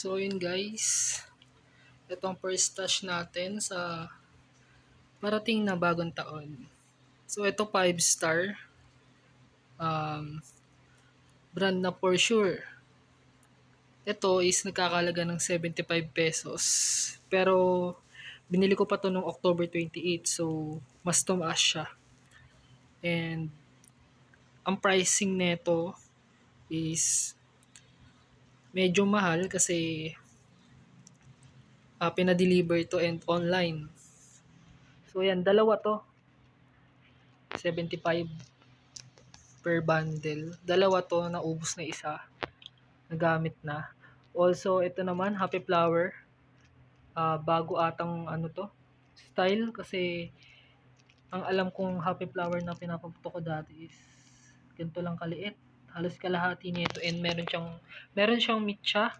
So yun guys, ito ang first touch natin sa parating na bagong taon. So ito 5 star, um, brand na for sure. Ito is nagkakalaga ng 75 pesos. Pero binili ko pa to noong October 28, so mas tumaas siya. And ang pricing nito is medyo mahal kasi pinadeliver to and online. So yan, dalawa to. 75 per bundle. Dalawa to, naubos na isa. Nagamit na. Also, ito naman, Happy Flower. Bago atang ano to, style. Kasi, ang alam kong Happy Flower na pinapaputo ko dati is ganito lang kaliit. Halos kalahati nito and meron siyang mitsa.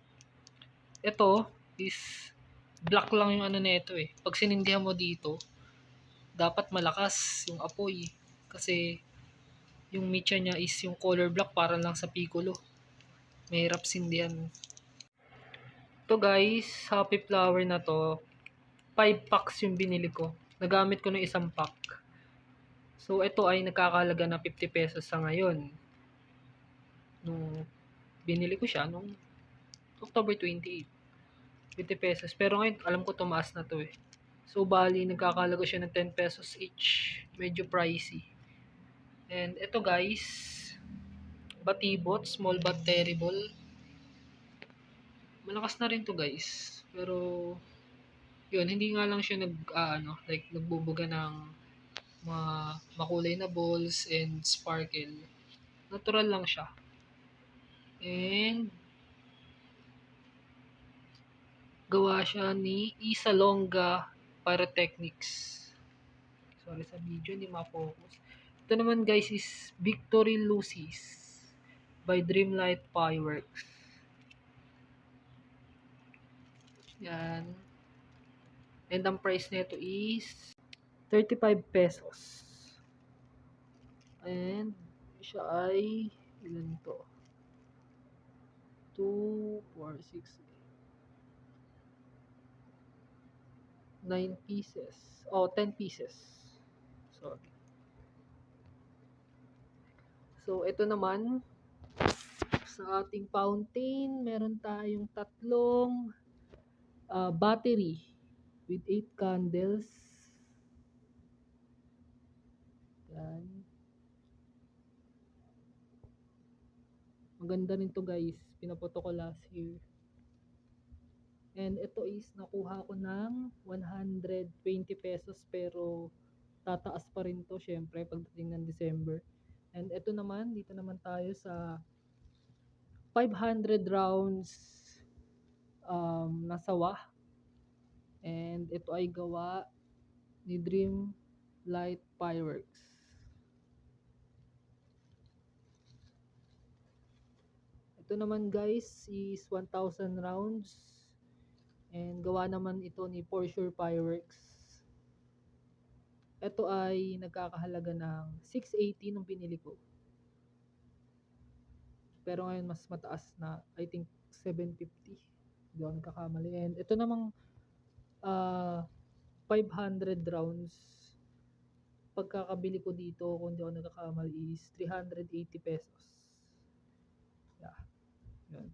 Ito is black lang yung ano nito eh. Pag sinindihan mo dito, dapat malakas yung apoy. Kasi, yung mitsa niya is yung color black para lang sa piccolo. Mahirap sindihan. To guys, Happy Flower na to, 5 packs yung binili ko. Nagamit ko ng isang pack. So ito ay nagkakalaga na 50 pesos sa ngayon. Nung binili ko siya nung October 28. 50 pesos. Pero ngayon alam ko tumaas na to eh. So bali nagkakalaga siya ng 10 pesos each. Medyo pricey. And ito guys, Batibot, small but terrible. Malakas na rin to guys. Pero yun, hindi nga lang siya nagbubuga ng mga makulay na balls and sparkle. Natural lang siya. And gawa siya ni Isalonga Pyrotechnics. Sorry sa video, hindi ma-focus. Ito naman guys is Victory Lucis by Dreamlight Fireworks. Yan. And ang price nito is 35 pesos. And siya ay ilan to? 2, 4, 6, 9 pieces. 10 pieces. Sorry. So, ito naman, sa ating fountain, meron tayong tatlong battery with 8 candles. Yan. Maganda rin to guys. Pinapoto ko last year. And ito is nakuha ko ng 120 pesos pero tataas pa rin to syempre pagdating ng December. And ito naman, dito naman tayo sa 500 rounds na sawa. And ito ay gawa ni Dream Light Fireworks. Ito naman guys is 1,000 rounds. And gawa naman ito ni For Sure Fireworks. Ito ay nagkakahalaga ng 680 nung binili ko. Pero ngayon mas mataas na, I think 750. Hindi ako nagkakamali. And ito namang 500 rounds. Pagkakabili ko dito, kung hindi ako nagkakamali, is 380 pesos. Yeah. Yan.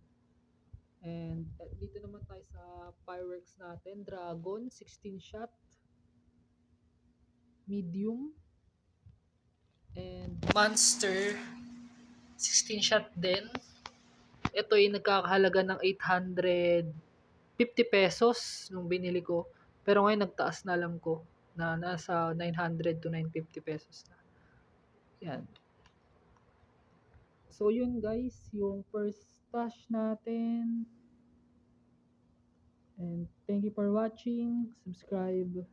And dito naman tayo sa fireworks natin. Dragon, 16 shot. Medium. And Monster, 16 shot din. Ito ay nagkakahalaga ng 850 pesos nung binili ko. Pero ngayon nagtaas na alam ko na nasa 900 to 950 pesos na. Yan. So yun guys, yung first stash natin. And thank you for watching. Subscribe.